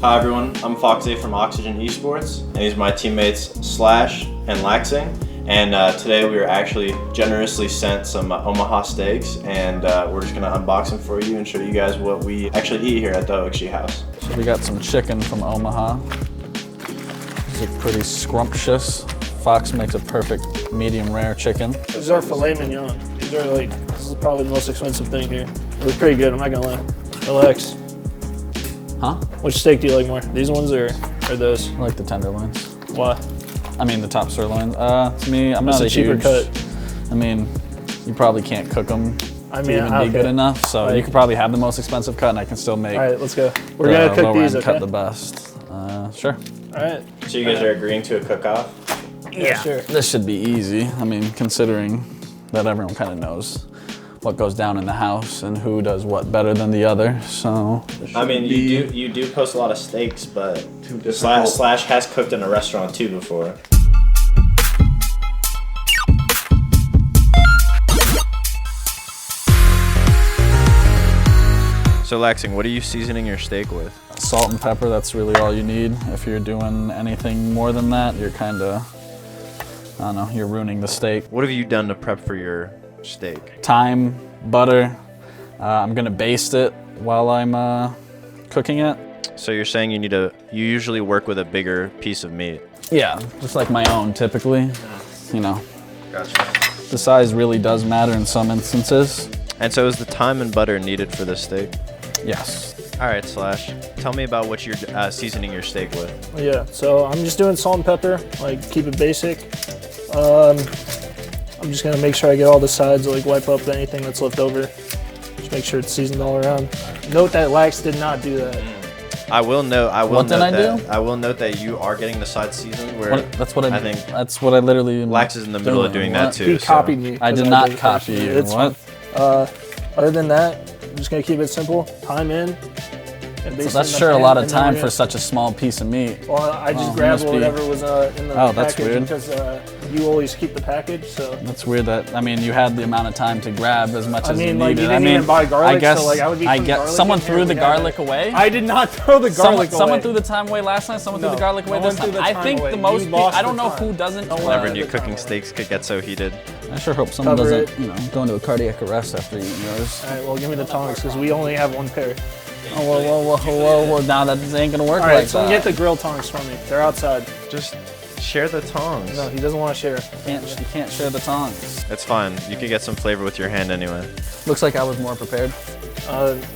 Hi everyone, I'm Foxy from Oxygen Esports, and these are my teammates Slash and Laxing. And today we were actually generously sent some Omaha steaks, and we're just gonna unbox them for you and show you guys what we actually eat here at the OXG house. So we got some chicken from Omaha. These are pretty scrumptious. Fox makes a perfect medium rare chicken. These are filet mignon. These are like, this is probably the most expensive thing here. They're pretty good, I'm not gonna lie. Relax. Huh? Which steak do you like more? These ones or those? I like the tenderloins. Why? I mean the top sirloin. To me, I'm not a cheaper huge, cut. I mean, you probably can't cook them I mean, to even be good enough. So you could probably have the most expensive cut, and I can still make. All right, let's go. We're gonna cook these, okay? Cut the best. Sure. All right. So you guys are agreeing to a cook-off? Yeah, sure. This should be easy. I mean, considering that everyone kind of knows what goes down in the house and who does what better than the other. So I mean, you do post a lot of steaks, but Slash has cooked in a restaurant too before. So Laxing, what are you seasoning your steak with? salt and pepper, that's really all you need. If you're doing anything more than that, you're kind of, I don't know, you're ruining the steak. What have you done to prep for your steak? Thyme, butter. I'm gonna baste it while I'm cooking it. So you're saying you usually work with a bigger piece of meat? Yeah, just like my own typically, you know. Gotcha. The size really does matter in some instances. And so is the thyme and butter needed for this steak? Yes. All right, Slash, tell me about what you're seasoning your steak with. Yeah, so I'm just doing salt and pepper, like keep it basic. I'm just gonna make sure I get all the sides, like wipe up anything that's left over. Just make sure it's seasoned all around. Note that Lax did not do that. I will note do? I will note that you are getting the sides seasoned. Where that's what I think that's what I literally. Lax is in the middle of doing that too. He copied me. I did not copy you. It's what? Other than that, I'm just gonna keep it simple. Thyme in. So that's sure a lot of time for such a small piece of meat. Well, I just grabbed whatever was in the package. That's weird. Because you always keep the package, so. That's weird that, I mean, you had the amount of time to grab as much as you needed. Like, you didn't even buy garlic, I guess, so like I would be garlic someone threw the garlic away. I did not throw the garlic away. Someone threw the time away last night, someone threw the garlic away this time. I think the most people, I don't know who doesn't. Never knew cooking steaks could get so heated. I sure hope someone doesn't, go into a cardiac arrest after eating yours. All right, well, give me the tongs, because we only have one pair. Oh, whoa, now that ain't gonna work. All right, like so that. get the grill tongs from me. They're outside. Just share the tongs. No, he doesn't want to share. You can't share the tongs. It's fine. You can get some flavor with your hand anyway. Looks like I was more prepared.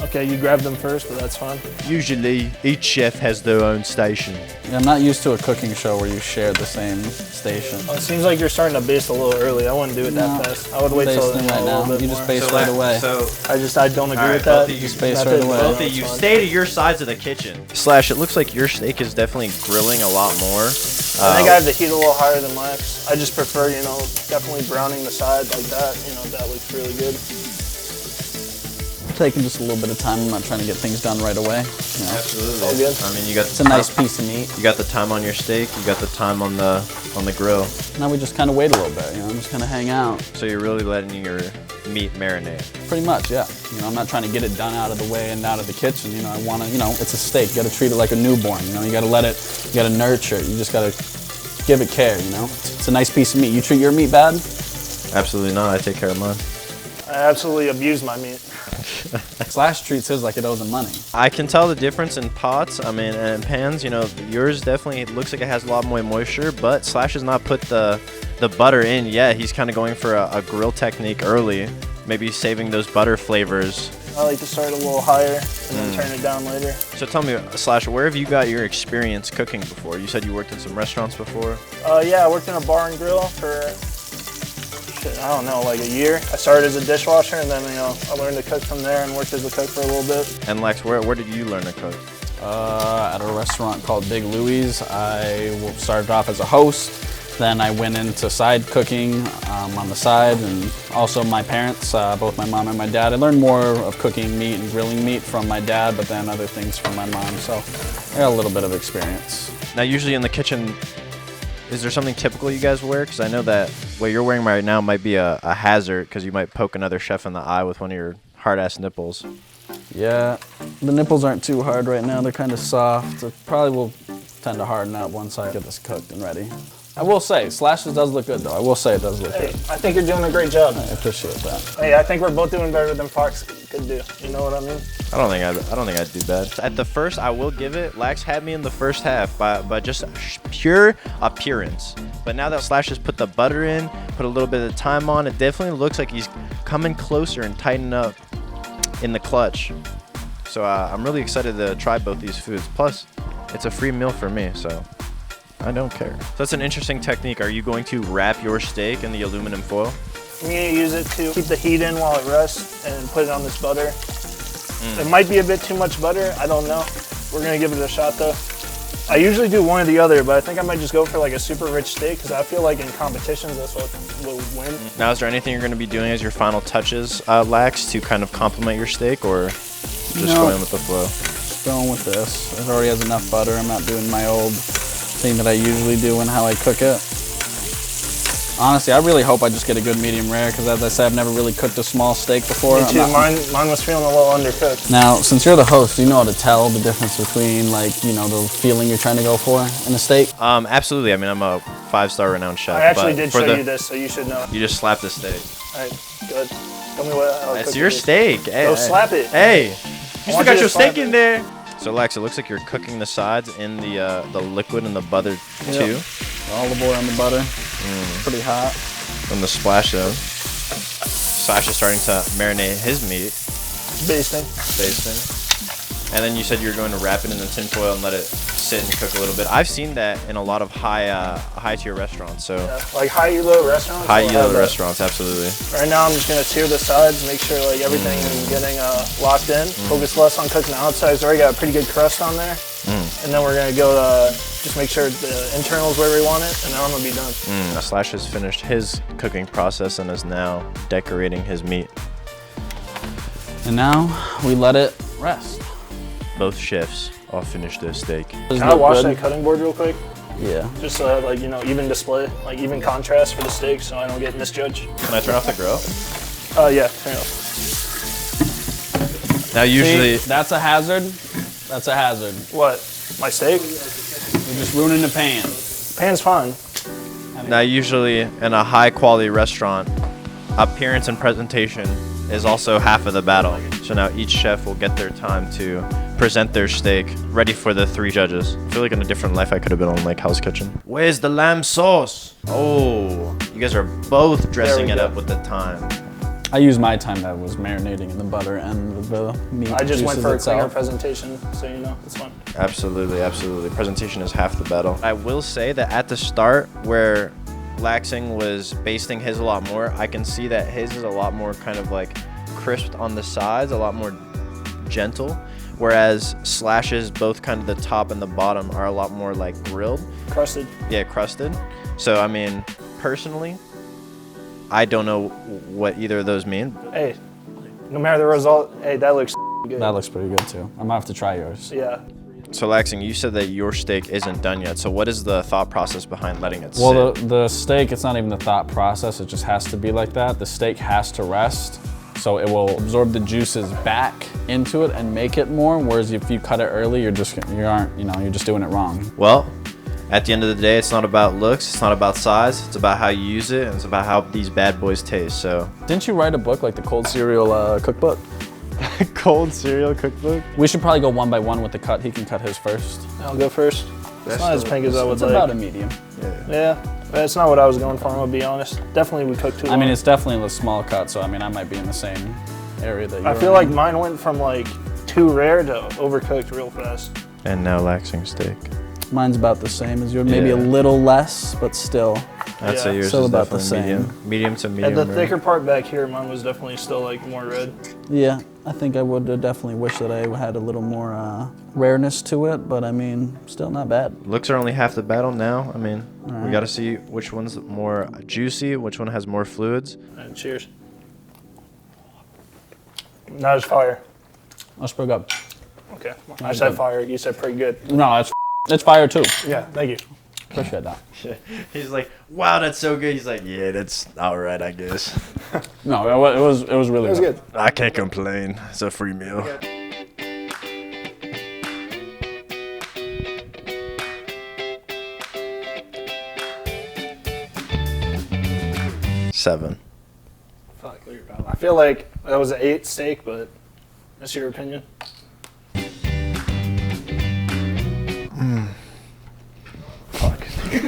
Okay, you grabbed them first, but that's fine. Usually, each chef has their own station. Yeah, I'm not used to a cooking show where you share the same station. It seems like you're starting to baste a little early. I wouldn't do it that fast. I would wait till right now. You just baste right away. So I don't agree with that. You baste right away. Both of you stay to your sides of the kitchen. Slash, it looks like your steak is definitely grilling a lot more. I think I have the heat a little higher than Lax. I just prefer, definitely browning the side like that. That looks really good. Taking just a little bit of time. I'm not trying to get things done right away. Absolutely. All good. I mean, you got it's a nice piece of meat. You got the time on your steak. You got the time on the grill. Now we just kind of wait a little bit. Just kind of hang out. So you're really letting your meat marinate. Pretty much, yeah. I'm not trying to get it done out of the way and out of the kitchen. I want to. It's a steak. You got to treat it like a newborn. You got to let it. You got to nurture it. You just got to give it care. It's a nice piece of meat. You treat your meat bad? Absolutely not. I take care of mine. I absolutely abuse my meat. Slash treats his like it owes him money. I can tell the difference in pots, and pans. Yours definitely looks like it has a lot more moisture, but Slash has not put the butter in yet. He's kind of going for a grill technique early, maybe saving those butter flavors. I like to start a little higher and then turn it down later. So tell me, Slash, where have you got your experience cooking before? You said you worked in some restaurants before? Yeah, I worked in a bar and grill for, I don't know, like a year. I started as a dishwasher, and then, I learned to cook from there and worked as a cook for a little bit. And Lex, where did you learn to cook? At a restaurant called Big Louie's. I started off as a host. Then I went into side cooking on the side, and also my parents, both my mom and my dad. I learned more of cooking meat and grilling meat from my dad, but then other things from my mom. So I got a little bit of experience. Now, usually in the kitchen, is there something typical you guys wear? Because I know that what you're wearing right now might be a hazard, because you might poke another chef in the eye with one of your hard-ass nipples. Yeah, the nipples aren't too hard right now. They're kind of soft. It probably will tend to harden up once I get this cooked and ready. I will say, slashes does look good though. I will say it does look Hey, good. I think you're doing a great job. I appreciate that. Hey, I think we're both doing better than Fox could do. You know what I mean? I don't think I'd do bad. At the first, I will give it. Lax had me in the first half by just pure appearance. But now that Slash has put the butter in, put a little bit of time on, it definitely looks like he's coming closer and tightening up in the clutch. So I'm really excited to try both these foods. Plus, it's a free meal for me, so I don't care. So that's an interesting technique. Are you going to wrap your steak in the aluminum foil? I'm gonna use it to keep the heat in while it rests and put it on this butter. It might be a bit too much butter, I don't know. We're gonna give it a shot though. I usually do one or the other, but I think I might just go for like a super rich steak because I feel like in competitions that's what will win. Now, is there anything you're going to be doing as your final touches, Lax, to kind of complement your steak, or just going with the flow? Just going with this. It already has enough butter. I'm not doing my old thing that I usually do and how I cook it. Honestly, I really hope I just get a good medium rare because, as I said, I've never really cooked a small steak before. Me too. Mine was feeling a little undercooked. Now, since you're the host, do you know how to tell the difference between, like, you know, the feeling you're trying to go for in a steak? Absolutely. I mean, I'm a 5-star renowned chef. I actually but did show you this, so you should know. You just slapped the steak. All right, good. Tell me how That's your steak. Hey, Go slap it. Hey, you still want got you your to slap steak in there. So, Lex, it looks like you're cooking the sides in the liquid and the butter too. Olive oil on the butter. Pretty hot. From the splash zone. Slash is starting to marinate his meat. Basting. And then you said you were going to wrap it in the tin foil and let it sit and cook a little bit. I've seen that in a lot of high tier restaurants. So Yeah, like high elo restaurants. high will yield have that. restaurants, absolutely. Right now, I'm just gonna sear the sides, make sure like everything is getting locked in. Focus less on cooking the outsides. Already got a pretty good crust on there, and then we're gonna go just make sure the internals where we want it, and then I'm gonna be done. Slash has finished his cooking process and is now decorating his meat. And now we let it rest. Both chefs all finished their steak. Can I wash that cutting board real quick? Yeah. Just so I have like, you know, even display, like even contrast for the steak so I don't get misjudged. Can I turn off the grill? Yeah, turn it off. Now usually, See, that's a hazard. That's a hazard. What? My steak? You're just ruining the pan. Pan's fine. in a high quality restaurant, appearance and presentation is also half of the battle. So now each chef will get their time to present their steak ready for the 3 judges. I feel like in a different life I could have been on like Hell's Kitchen. Where's the lamb sauce? Oh, you guys are both dressing it up with the thyme. I used my time that was marinating in the butter and the meat. I just went for a itself. cleaner presentation, so you know, it's fine. Absolutely, absolutely. Presentation is half the battle. I will say that at the start where Laxing was basting his a lot more, I can see that his is a lot more kind of like crisped on the sides, a lot more gentle, whereas Slash's, both kind of the top and the bottom, are a lot more like grilled. Crusted. Yeah, crusted. So I mean, personally, I don't know what either of those mean. Hey, no matter the result, hey, that looks good. That looks pretty good too. I'm gonna have to try yours. Yeah. So Laxing, you said that your steak isn't done yet. So what is the thought process behind letting it Well, sit? the steak, it's not even the thought process. It just has to be like that. The steak has to rest, so it will absorb the juices back into it and make it more. Whereas if you cut it early, you're just doing it wrong. Well, at the end of the day, it's not about looks, it's not about size, it's about how you use it, and it's about how these bad boys taste. So Didn't you write a book like the cold cereal cookbook? cold cereal cookbook. We should probably go one by one with the cut. He can cut his first. I'll go first. It's not as pink as I would It's like. about a medium. Yeah, that's not what I was going for, I'm gonna be honest. Definitely we cooked too long. I mean, it's definitely a small cut, so I mean, I might be in the same area that you I are feel in. like mine went from like too rare to overcooked real fast. And now Laxing steak. Mine's about the same as yours, maybe a Yeah. little less, but still. I'd Yeah. say yours Still is about the definitely same. medium to At medium the rare. thicker part back here, mine was definitely still like more red. Yeah, I think I would definitely wish that I had a little more rareness to it, but I mean, still not bad. Looks are only half the battle now. I mean, we got to see which one's more juicy, which one has more fluids. Alright, cheers. Not as fire. That's pretty good. Okay, I said fire, you said pretty good. No, it's fire too. Yeah, thank you. Appreciate that. He's like, wow, that's so good. He's like, yeah, that's all right, I guess. No, it was really It was good. I can't complain. It's a free meal. Okay. 7. Fuck, I feel like that was an 8 steak, but that's your opinion. Fuck,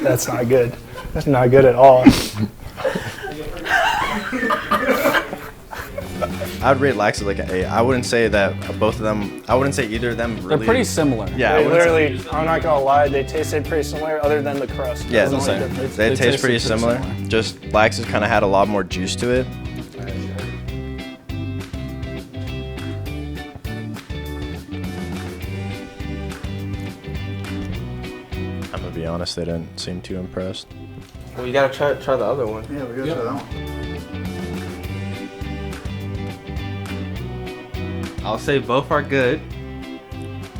that's not good. That's not good at all. I would rate Laxing like an 8. I wouldn't say that both of them. I wouldn't say either of them really. They're pretty similar. Yeah, They literally, I'm not gonna lie, they tasted pretty similar other than the crust. Yeah, That's the only same. difference. they They taste pretty tasted similar. pretty similar. Just Laxing kind of had a lot more juice to it. I'm gonna be honest, they didn't seem too impressed. Well, you gotta try the other one. Yeah, we gotta try that one. I'll say both are good,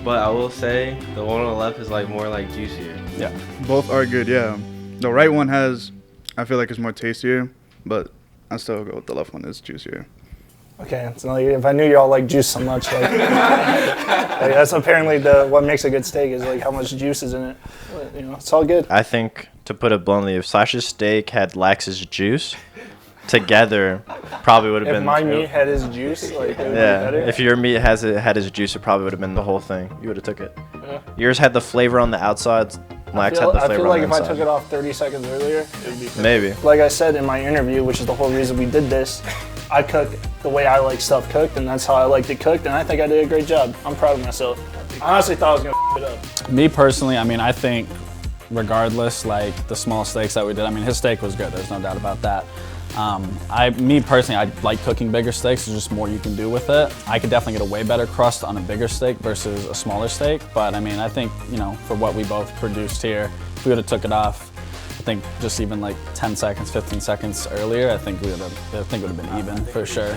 but I will say the one on the left is like more like juicier. Yeah. Both are good, yeah. The right one has, I feel like it's more tastier, but I still go with the left one, it's juicier. Okay, so like, if I knew y'all like juice so much, like, like that's apparently what makes a good steak is like how much juice is in it. But, you know, it's all good. I think, to put it bluntly, if Slash's steak had Lax's juice, together probably would have If been. my meat had his juice, like, it would be Yeah, better. if your meat had his juice, it probably would have been the whole thing. You would have took it. Yeah. Yours had the flavor on the outside. Lax had the I flavor feel on like the if I inside. took it off 30 seconds earlier, it would be perfect. Maybe. Like I said in my interview, which is the whole reason we did this, I cook the way I like stuff cooked, and that's how I liked it cooked, and I think I did a great job. I'm proud of myself. I honestly thought I was gonna it up. Me personally, I mean, I think regardless, like the small steaks that we did, I mean, his steak was good. There's no doubt about that. Me personally, I like cooking bigger steaks. There's just more you can do with it. I could definitely get a way better crust on a bigger steak versus a smaller steak. But I mean, I think, you know, for what we both produced here, if we would have took it off, I think just even like 10 seconds, 15 seconds earlier, I think it would have been even for sure.